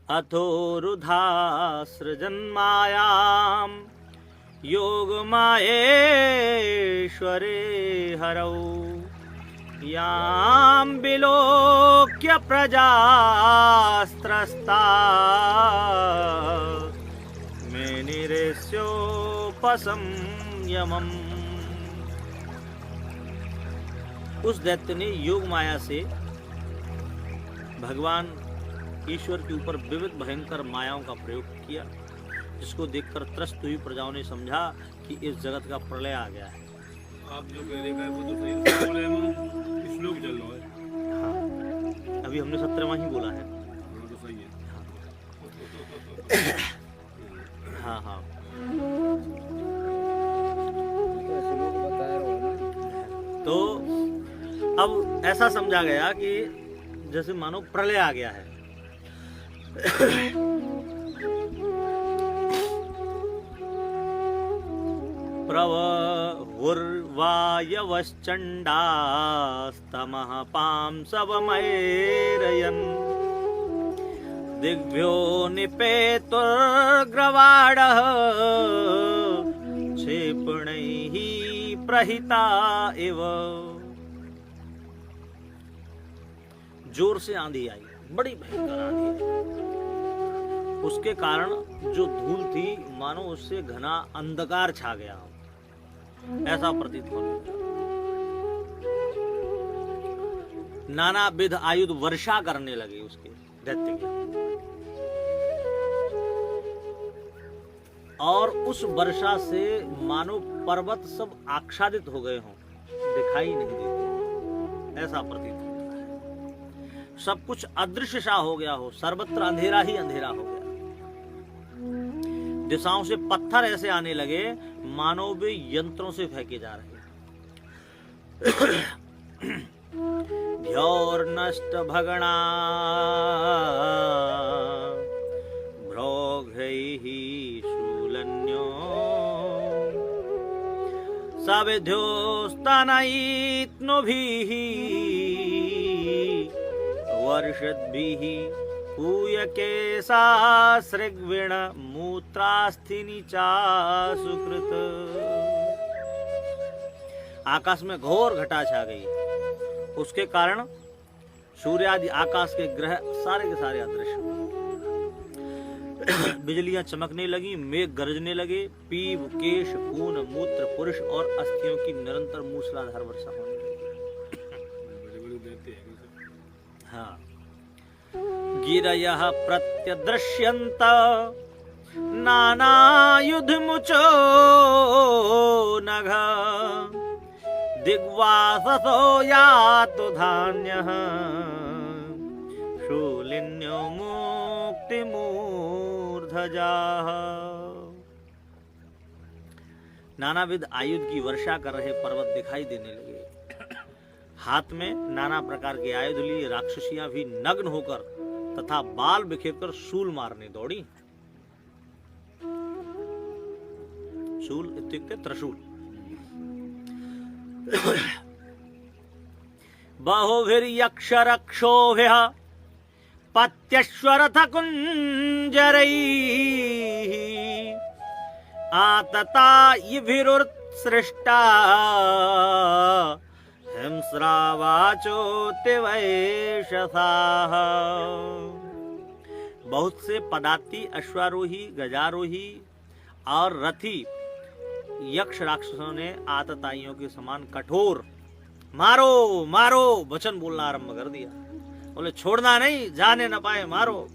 अथोरुधासृजन्मायां योगमायेश्वरे हरौ यां विलोक्य प्रजास्त्रस्ता मेनिरेस्योपसंयमम्। उस दैत्य ने योग माया से भगवान ईश्वर के ऊपर विविध भयंकर मायाओं का प्रयोग किया, जिसको देखकर त्रस्त हुई प्रजाओं ने समझा कि इस जगत का प्रलय आ गया है। आप जो कह रहे हैं वो तो सही श्लोक चल रहा है। हाँ, अभी हमने 17वां ही बोला है। वो तो सही है। हाँ हाँ, तो अब ऐसा समझा गया कि जैसे मानो प्रलय आ गया है। प्रवहुर्वायवश्चण्डास्तमः पांसवमैरयन् दिग्भ्यो निपेतुर्ग्रवाडः क्षेपणैः प्रहिता इव। जोर से आंधी आई, बड़ी भयंकर आंधी आई। उसके कारण जो धूल थी मानो उससे घना अंधकार छा गया, ऐसा प्रतीत होने लगा। नाना विध आयुध वर्षा करने लगे उसके दैत्य के, और उस वर्षा से मानो पर्वत सब आच्छादित हो गए हों, दिखाई नहीं देते, ऐसा प्रतीत होता है। सब कुछ अदृश्य सा हो गया हो, सर्वत्र अंधेरा ही अंधेरा हो गया। दिशाओं से पत्थर ऐसे आने लगे मानो वे यंत्रों से फेंके जा रहे। ध्योर्नष्ट भगणा भ्रोघैः शूलन्यो सविध्योस्तनयित्नुभिः वर्षद्भिः पूयकेशासृग्विण मूत्रास्थिनि चासुकृत। आकाश में घोर घटा छा गई, उसके कारण सूर्य आदि आकाश के ग्रह सारे के सारे अदृश्य हो। बिजलियां चमकने लगी, मेघ गरजने लगे, पीप केश खून मूत्र पुरुष और अस्थियों की निरंतर मूसलाधार वर्षा होने लगी। हाँ, गिरयः प्रत्यदृश्यन्त नानायुधमुचो नघ दिग्वाससो यातु धान्यः शूलिन्यो मुक्तिमूर्धजाः। नानाविध आयुध की वर्षा कर रहे पर्वत दिखाई देने लगे। हाथ में नाना प्रकार के आयुध लिए राक्षसियां भी नग्न होकर तथा बाल बिखेरकर शूल मारने दौड़ी। शूल इत्युक्ते त्रिशूल। बहुभिर्यक्षरक्षोभिः पत्यश्वरथ कुञ्जरैः आततायिभिरुत्सृष्टा हिंस्रावाचोतिवैशसाः। बहुत से पदाती, अश्वारोही, गजारोही और रथी यक्ष राक्षसों ने आतताइयों के समान कठोर मारो मारो वचन बोलना आरंभ कर दिया। बोले छोड़ना नहीं, जाने न पाए मारो।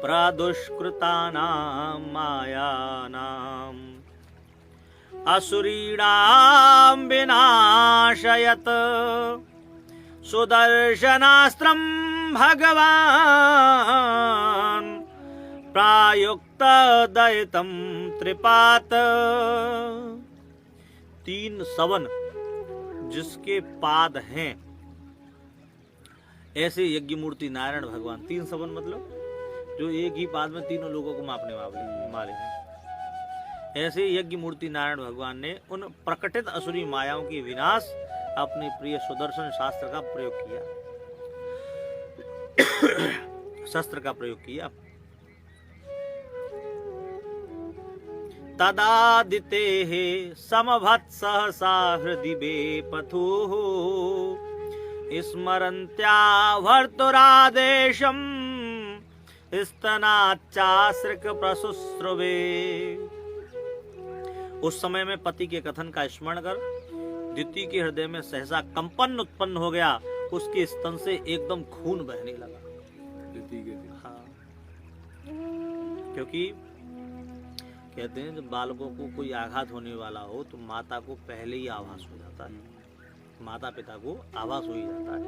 प्रदुष्कृतानां मायानाम् असुरीणां विनाशयत् सुदर्शनास्त्रं भगवान् प्रायुक्त दयितं त्रिपात। 3 सवन जिसके पाद हैं ऐसे यज्ञ मूर्ति नारायण भगवान। 3 सवन मतलब जो एक ही पाद में तीनों लोगों को मापने वाले हैं। ऐसे यज्ञ मूर्ति नारायण भगवान ने उन प्रकटित असुरी मायाओं की विनाश अपने प्रिय सुदर्शन शास्त्र का प्रयोग किया, शस्त्र का प्रयोग किया। तदादिते समभत्सहसा हृदि बेपथुः स्मरन्त्या भर्तुरादेशम् स्तनाच्चासृक प्रसुस्रवे। उस समय में पति के कथन का स्मरण कर द्युति के हृदय में सहसा कंपन उत्पन्न हो गया, उसके स्तन से एकदम खून बहने लगा। हाँ, क्योंकि कहते हैं जब बालकों को कोई आघात होने वाला हो तो माता को पहले ही आभास हो जाता है, माता पिता को आभास हो ही जाता है।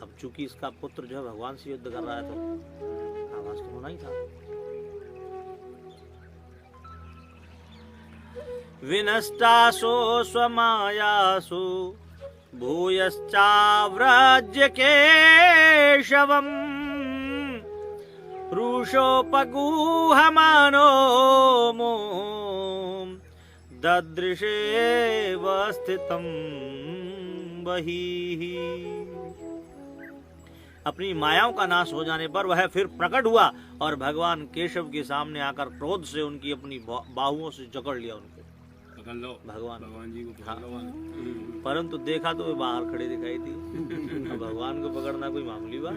अब चूंकि इसका पुत्र जो है भगवान से युद्ध कर रहा है तो आभास तो होना ही था। विनष्टासो स्वमायासु भूयश्चाव्रज्य केशवम् रुषोपगूहमानो मों ददृशेव स्थितं बहिः। अपनी मायाओं का नाश हो जाने पर वह फिर प्रकट हुआ और भगवान केशव के सामने आकर क्रोध से उनकी अपनी बाहुओं से जकड़ लिया उनको। भगवान जी को हाँ। परंतु देखा तो वे बाहर खड़े दिखाई थी। भगवान को पकड़ना कोई मामूली बात।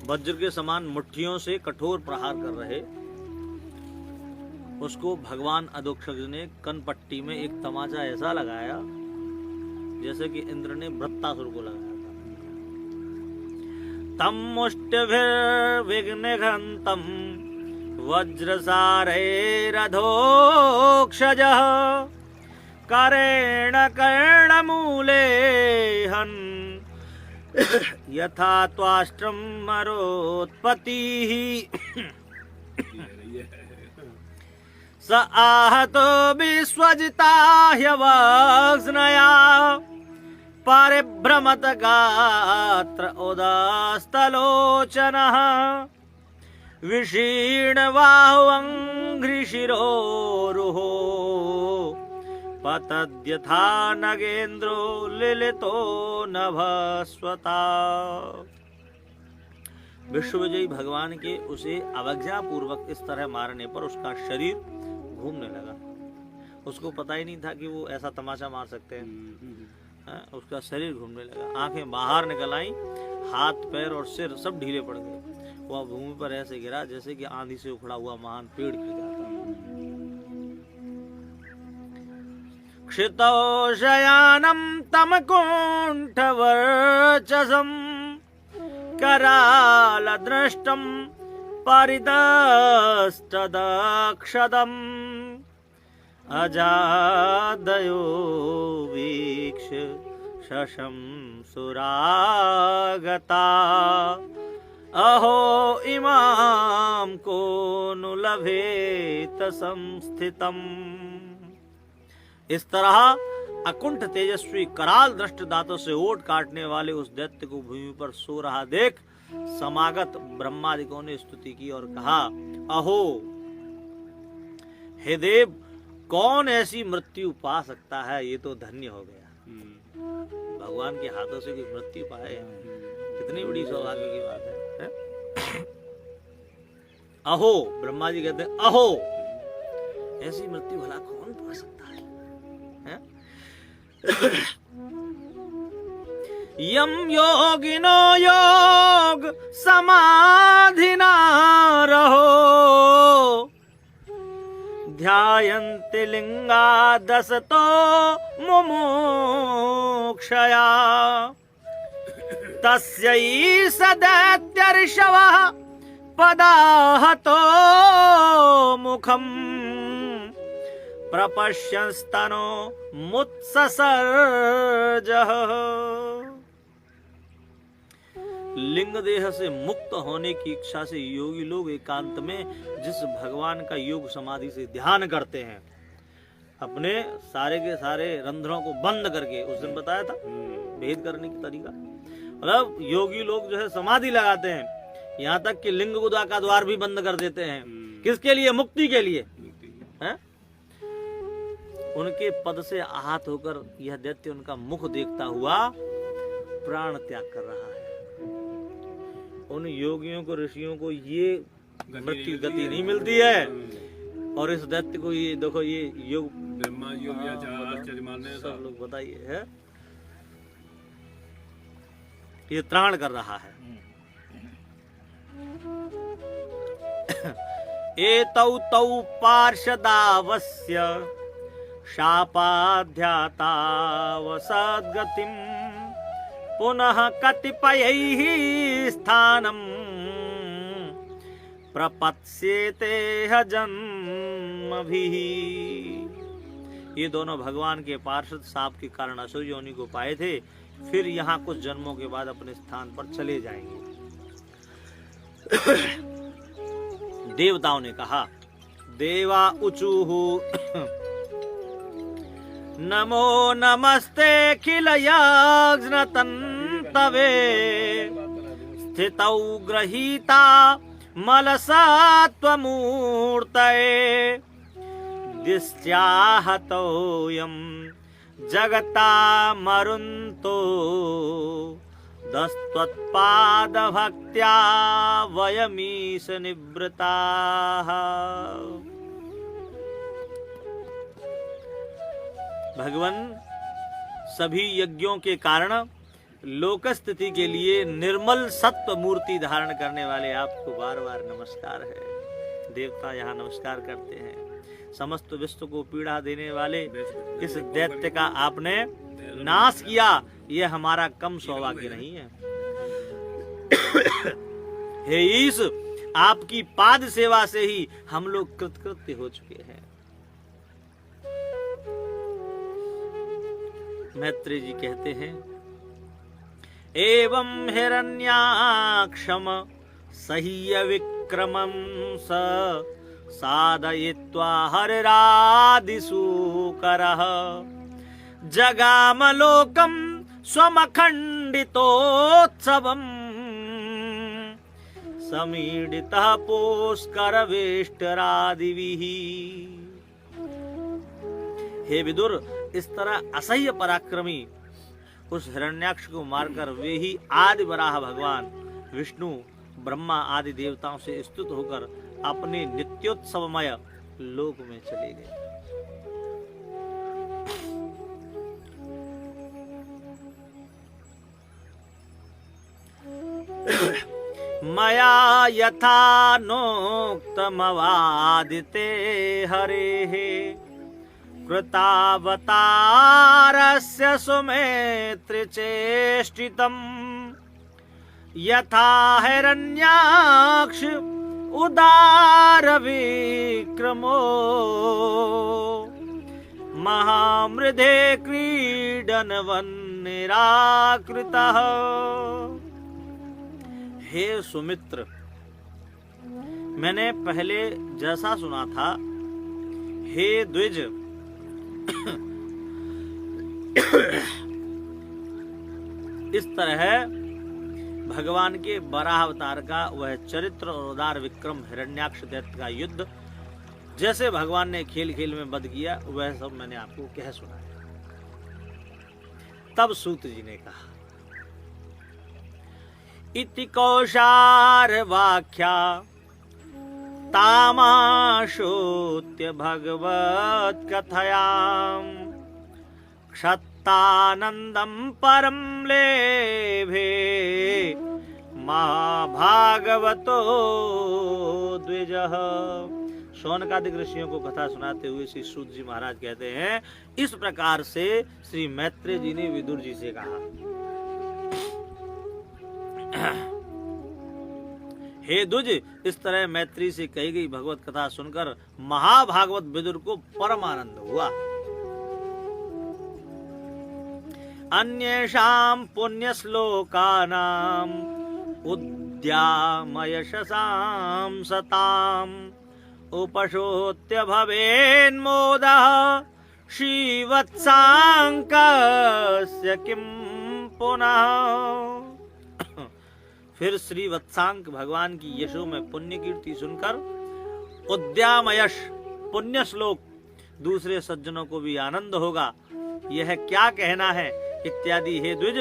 वज्र के समान मुट्ठियों से कठोर प्रहार कर रहे उसको भगवान अधोक्षज ने कनपट्टी में एक तमाचा ऐसा लगाया जैसे कि इंद्र ने वृत्तासुर को लगाया था। तम मुष्टिभिर्विघ्नघ्नतं वज्रसारैरधोक्षजः करेण कर्णमूले हन् यथा त्वाष्ट्रं मरोत्पत्तिः स आहतो विश्वजिता ह्यवग्नया परिभ्रमत गात्र उदास्तलोचनः विशीर्णबाहुवङ्घ्रिशिरोरुहो पतद्यथा नगेन्द्रो लिलितो नभस्वता। विश्वविजयी भगवान के उसे अवज्ञा पूर्वक इस तरह मारने पर उसका शरीर घूमने लगा। उसको पता ही नहीं था कि वो ऐसा तमाचा मार सकते हैं। उसका शरीर घूमने लगा, आंखें बाहर निकल आई, हाथ पैर और सिर सब ढीले पड़ गए। वह भूमि पर ऐसे गिरा जैसे कि आंधी से उखड़ा हुआ महान पेड़ गिर जाता। क्षितौ शयानं तमकुण्ठवर्चसं करालदृष्टं परिदष्टदक्षदम् अजादयो वीक्ष्य शशंसुरागता अहो इमां को नु लभेत संस्थितम्। इस तरह अकुंठ तेजस्वी कराल दृष्ट दांतों से ओट काटने वाले उस दैत्य को भूमि पर सो रहा देख समागत ब्रह्मादिकों ने स्तुति की और कहा, अहो हे देव, कौन ऐसी मृत्यु पा सकता है? ये तो धन्य हो गया। भगवान के हाथों से कोई मृत्यु पाए, कितनी बड़ी सौभाग्य की बात है। अहो, ब्रह्मा जी कहते हैं अहो, ऐसी मृत्यु भला कौन पा सकता है? यम योगिनो योग समाधिना रहो ध्यायन्ति लिंगादसतो मुमुक्षया तस्यै सदैत्यर्षवः पदाहतो मुखम् प्रपश्यंस्तनो मुत्ससर्जः। लिंग देह से मुक्त होने की इच्छा से योगी लोग एकांत में जिस भगवान का योग समाधि से ध्यान करते हैं, अपने सारे के सारे रंध्रों को बंद करके, उस दिन बताया था भेद करने की तरीका, मतलब योगी लोग जो है समाधि लगाते हैं, यहाँ तक कि लिंग गुदा का द्वार भी बंद कर देते हैं। किसके लिए? मुक्ति के लिए। है? उनके पद से आहत होकर यह दैत्य उनका मुख देखता हुआ प्राण त्याग कर रहा है। उन योगियों को, ऋषियों को ये मृत्यु गति नहीं मिलती है, और इस दैत्य को ये देखो, ये योग ब्रह्मा योग या आचार्य मानने सब लोग बताइए है, ये त्राण कर रहा है। एतौ तौ पार्षदावस्य शापाध्यातावसद्गतिम् पुनः कतिपयैः स्थानम् प्रपत्स्येते जन्मभिः। ये दोनों भगवान के पार्षद साप के कारण असुर योनि को पाए थे, फिर यहाँ कुछ जन्मों के बाद अपने स्थान पर चले जाएंगे। देवताओं ने कहा, देवा ऊचुहु नमो नमस्ते खिल यज्ञतन्तवे स्थितौ गृहीता मलसत्त्वमूर्तये दिश्चाहतोऽयं जगता मरुन्तो दस्त्वत्पादभक्त्या वयमीश निवृताः। भगवान, सभी यज्ञों के कारण लोक स्थिति के लिए निर्मल सत्व मूर्ति धारण करने वाले आपको बार बार नमस्कार है। देवता यहाँ नमस्कार करते हैं। समस्त विश्व को पीड़ा देने वाले इस दैत्य का आपने नाश किया, यह हमारा कम सौभाग्य नहीं है। हे ईश, आपकी पाद सेवा से ही हम लोग कृतकृत्य हो चुके हैं। मैत्रेय जी कहते हैं, एवं हिरण्याक्षम सह्य विक्रमं स साधयित्वा हरिरादिसूकरः जगामलोकं स्वमखण्डितोत्सवम् समीडितः पुष्करवेष्टरादिभिः। हे विदुर, इस तरह असह्य पराक्रमी उस हिरण्याक्ष को मारकर वे ही आदि वराह भगवान विष्णु, ब्रह्मा आदि देवताओं से स्तुत होकर अपने नित्योत्सवमय लोक में चले गए। मया यथा नोक्तमवादिते हरेः कृतावतारस्य सुमेत्रिचेष्टितम् यथा हिरण्याक्ष उदार विक्रमो महामृधे क्रीडनवन्निराकृतः। हे सुमित्र, मैंने पहले जैसा सुना था, हे द्विज, इस तरह भगवान के वराह अवतार का वह चरित्र और उदार विक्रम हिरण्याक्ष दैत्य का युद्ध जैसे भगवान ने खेल खेल में वध किया, वह सब मैंने आपको कह सुनाया। तब सूत जी ने कहा, इति कौशारवाख्या तामाशोत्य भगवत कथयाम क्षत्तानंदम परम लेभे महाभागवतो द्विजः। शौनकादिक ऋषियों को कथा सुनाते हुए श्री सूत जी महाराज कहते हैं, इस प्रकार से श्री मैत्रेय जी ने विदुर जी से कहा, हे द्विज, इस तरह मैत्री से कही गई भगवत कथा सुनकर महाभागवत विदुर को परम आनंद हुआ। अन्येषां पुण्य श्लोकानां उद्यामयशसां सताम् उपशोत्य भवेन्मोदः श्रीवत्सांकस्य किं पुनः। फिर श्री वत्सांक भगवान की यशो में पुण्य कीर्ति सुनकर उद्यामयश पुण्य श्लोक दूसरे सज्जनों को भी आनंद होगा, यह क्या कहना है इत्यादि हे द्विज।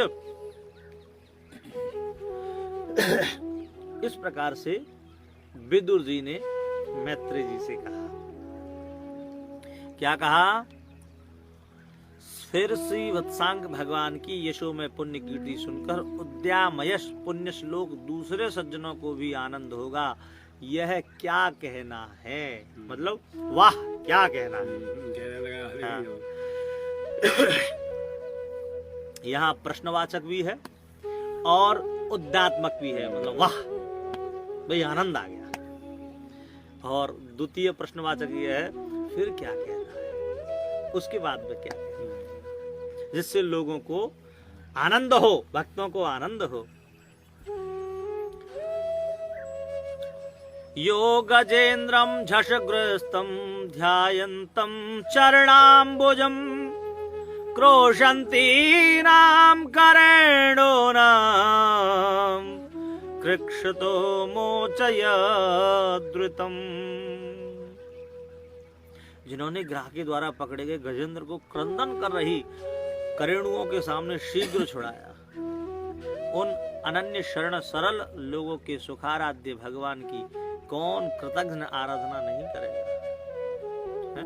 इस प्रकार से विदुर जी ने मैत्रेय जी से कहा। क्या कहा? फिर श्री वत्सांग भगवान की यशो में पुण्य कीर्ति सुनकर उद्यामयश पुण्य श्लोक दूसरे सज्जनों को भी आनंद होगा, यह क्या कहना है। मतलब वाह क्या कहना है। कहने लगा हाँ। हरे यहाँ प्रश्नवाचक भी है और उद्दात्मक भी है, मतलब वाह भाई आनंद आ गया। और द्वितीय प्रश्नवाचक ये है फिर क्या कहना है, उसके बाद में क्या कहना है, जिससे लोगों को आनंद हो, भक्तों को आनंद हो। यो गजेन्द्रम झषग्रस्तम ध्यायन्तम चरणाम्बुजम क्रोशन्तीनां करेणो नाम कृक्षतो मोचयद्रुतम्। जिन्होंने ग्राह के द्वारा पकड़े गए गजेंद्र को क्रंदन कर रही करेणुओं के सामने शीघ्र छुड़ाया, उन अनन्य शरण सरल लोगों के सुखाराध्य भगवान की कौन कृतज्ञ आराधना नहीं करेगा। है?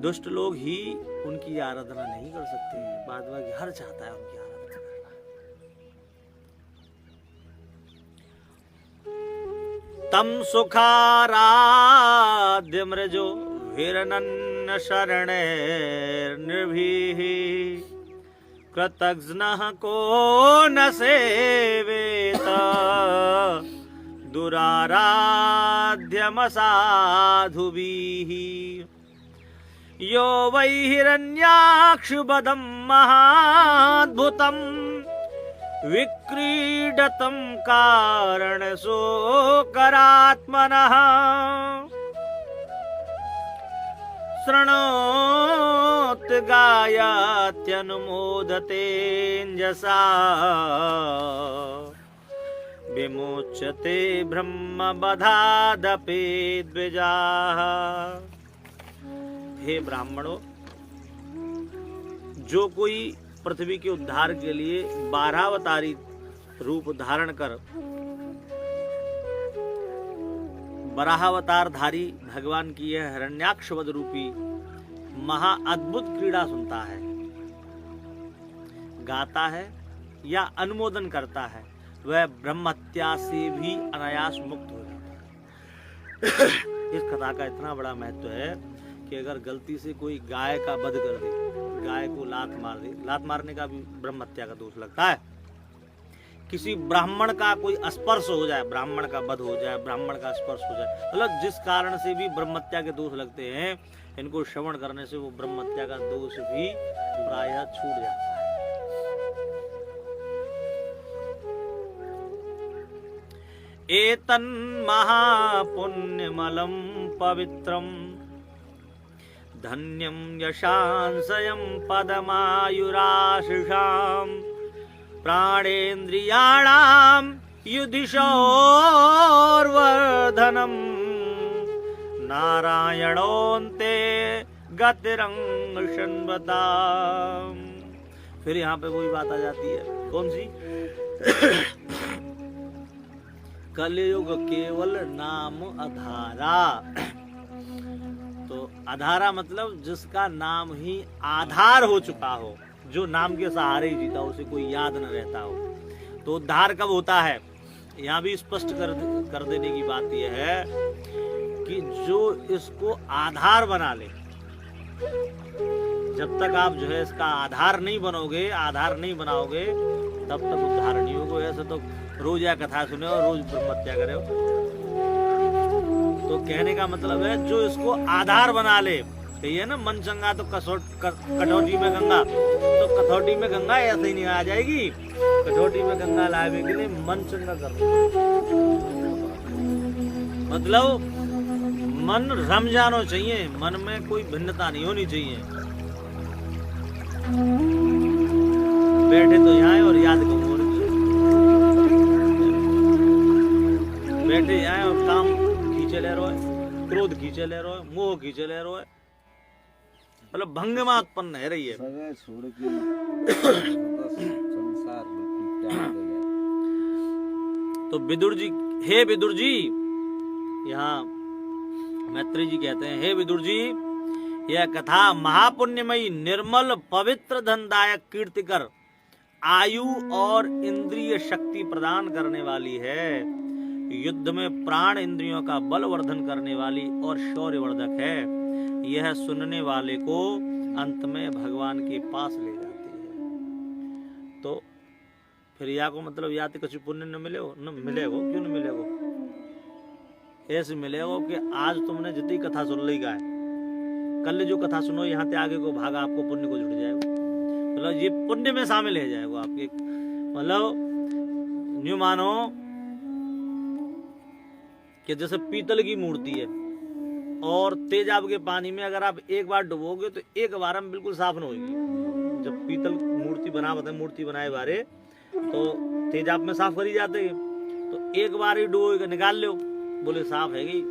दुष्ट लोग ही उनकी आराधना नहीं कर सकते, बाद में हर चाहता है उनकी आराधना करना। तम सुखाराध्य मृजो वीरनन्न शरणैर्निर्भीः कृतघ्नः को न सेवेत दुराराध्यमसाधुभिः। यो वै हिरण्याक्षुबदं महाद्भुतं विक्रीडतं कारणशोकरात्मनः शृणोत् गायात्यनुमोदतेऽञ्जसा विमुच्यते ब्रह्मबधादपि द्विजाः। हे ब्राह्मणों, जो कोई पृथ्वी के उद्धार के लिए 12 अवतारी रूप धारण कर वराहावतारधारी भगवान की यह हिरण्याक्षवद रूपी महा अद्भुत क्रीड़ा सुनता है, गाता है या अनुमोदन करता है, वह ब्रह्महत्या से भी अनायास मुक्त हो जाता है। इस कथा का इतना बड़ा महत्व है कि अगर गलती से कोई गाय का वध कर दे, गाय को लात मार दे, लात मारने का भी ब्रह्महत्या का दोष लगता है। किसी ब्राह्मण का कोई स्पर्श हो जाए, ब्राह्मण का वध हो जाए, ब्राह्मण का स्पर्श हो जाए, मतलब जिस कारण से भी ब्रह्महत्या के दोष लगते हैं, इनको श्रवण करने से वो ब्रह्महत्या का दोष भी प्रायः छूट जाता है। एतन्महापुण्यमलं पवित्रं धन्यं यशांसयं पदमायुराशिषां प्राणेन्द्रियाणां युधिशोर्वर्धनं नारायणोऽन्ते गतिरंशन्वताम्। फिर यहाँ पे वही बात आ जाती है, कौन सी? कलयुग केवल नाम आधारा। तो आधारा मतलब जिसका नाम ही आधार हो चुका हो, जो नाम के सहारे ही जीता, उसे कोई याद न रहता हो। तो उद्धार कब होता है? यहाँ भी स्पष्ट कर देने की बात यह है कि जो इसको आधार बना ले, जब तक आप जो है इसका आधार नहीं बनोगे, आधार नहीं बनाओगे, तब तक उद्धार नहीं होगा। ऐसे तो रोज या कथा सुने और रोज ब्रह्महत्या करे हो। तो कहने का मतलब है जो इसको आधार बना ले, कहिए ना मन चंगा तो कटौती में गंगा, तो कटौती में गंगा ऐसे ही नहीं आ जाएगी। कटौती में गंगा लाने के लिए मन चंगा कर, मतलब मन रम जाना चाहिए, मन में कोई भिन्नता नहीं होनी चाहिए। बैठे तो यहाँ और याद कम हो रही है, बैठे यहाँ और काम खींचे ले रहे। क्रोध खींचे ले रहो है, मोह खींचे ले रहो है, मतलब भंगिमा उत्पन्न है रही है। सगळे छोड़ के संसार बिल्कुल त्याग दिया। तो विदुर जी, हे विदुर जी, यहाँ मैत्री जी कहते हैं, हे विदुर जी, यह कथा महापुण्यमयी, निर्मल, पवित्र, धनदायक, कीर्तिकर, आयु और इंद्रिय शक्ति प्रदान करने वाली है, युद्ध में प्राण इंद्रियों का बल वर्धन करने वाली और शौर्यवर्धक है। यह सुनने वाले को अंत में भगवान के पास ले जाती है। तो फिर या को मतलब या तो कुछ पुण्य न मिलेगो, क्यों न मिलेगो? ऐसे मिलेगो कि आज तुमने जितनी कथा सुन ली का है, कल जो कथा सुनो यहाँ से आगे को भाग आपको पुण्य को जुड़ जाएगा, मतलब ये पुण्य में शामिल है जाएगा आपके। मतलब यूं मानो कि जैसे पीतल की मूर्ति है और तेजाब के पानी में अगर आप एक बार डुबोगे तो एक बार में बिल्कुल साफ न होगी। जब पीतल मूर्ति बनाए बारे तो तेजाब में साफ करी जाते हैं, तो एक बार ही डुबो निकाल लो, बोले साफ है गई,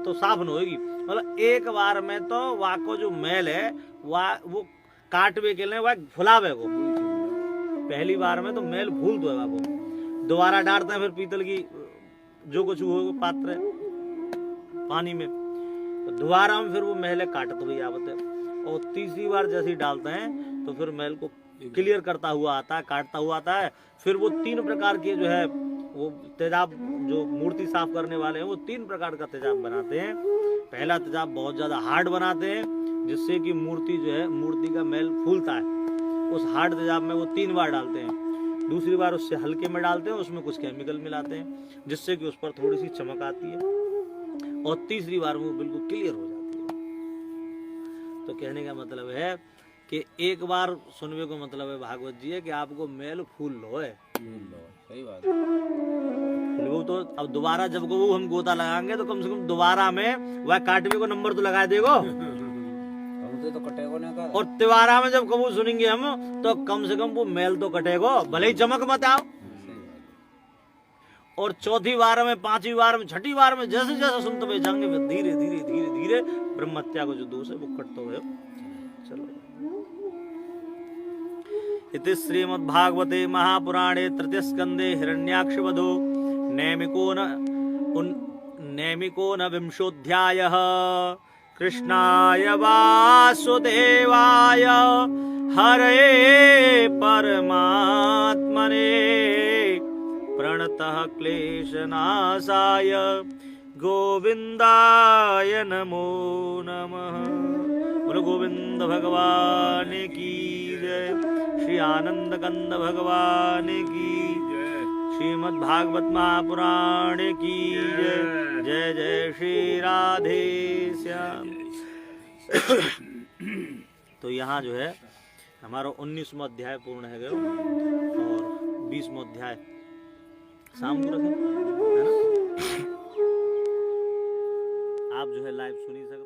तो साफ न होगी। मतलब एक बार में तो वहाँ को जो मैल है वो काटवे के लिए वह फुलावे को, पहली बार में तो मैल फूल दो है वो, दोबारा डालते हैं फिर पीतल की जो कुछ हो पात्र है पानी में, तो दोबारा में फिर वो मैले काटते हुए आवते हैं, और तीसरी बार जैसे ही डालते हैं तो फिर मैल को क्लियर करता हुआ आता है, काटता हुआ आता है। फिर वो 3 प्रकार के जो है वो तेजाब, जो मूर्ति साफ करने वाले हैं वो 3 प्रकार का तेजाब बनाते हैं। पहला तेजाब बहुत ज्यादा हार्ड बनाते हैं, जिससे कि मूर्ति जो है, मूर्ति का मैल फूलता है, उस हार्ड तेजाब में वो 3 बार डालते हैं। दूसरी बार उससे हल्के में डालते हैं, उसमें कुछ केमिकल मिलाते हैं जिससे कि उस पर थोड़ी सी चमक आती है, और तीसरी बार वो बिल्कुल क्लियर हो जाती है। तो कहने का मतलब है कि एक बार सुनने को मतलब है भागवत जी है कि आपको मैल फूल लो है, सही बात। वो तो अब दोबारा जब को वो हम गोता लगाएंगे तो कम से कम दोबारा में वह काटवे को नंबर तो लगा देगो, हमसे तो कटेगो ना का। और तिवारा में जब कबू सुनेंगे हम तो कम से कम वो मैल तो कटेगो, भले ही चमक मत आओ। और चौथी बार में, 5वीं बार में, 6ठी बार में जैसे जैसे सुनते हुए जाएंगे धीरे धीरे धीरे धीरे ब्रह्म हत्या को जो दोष है वो कटते हुए चलो। इति श्रीमद्भागवते महापुराणे तृतीय स्कंदे हिरण्याक्षवधो नैमिको न विंशोऽध्यायः। कृष्णाय वासुदेवाय हरे परमात्मने प्रणतः क्लेशनाशाय गोविंदाय नमो नमः। बोलो गोविंद भगवान की जय, श्री आनंद कंद भगवान की जय, श्रीमद् भागवत महापुराण की जय। जय जय श्री राधे श्याम। तो यहाँ जो है हमारा 19वां अध्याय पूर्ण है गयो, और 20वां अध्याय शाम को रखें, है ना? आप जो है लाइव सुन ही सकते हो।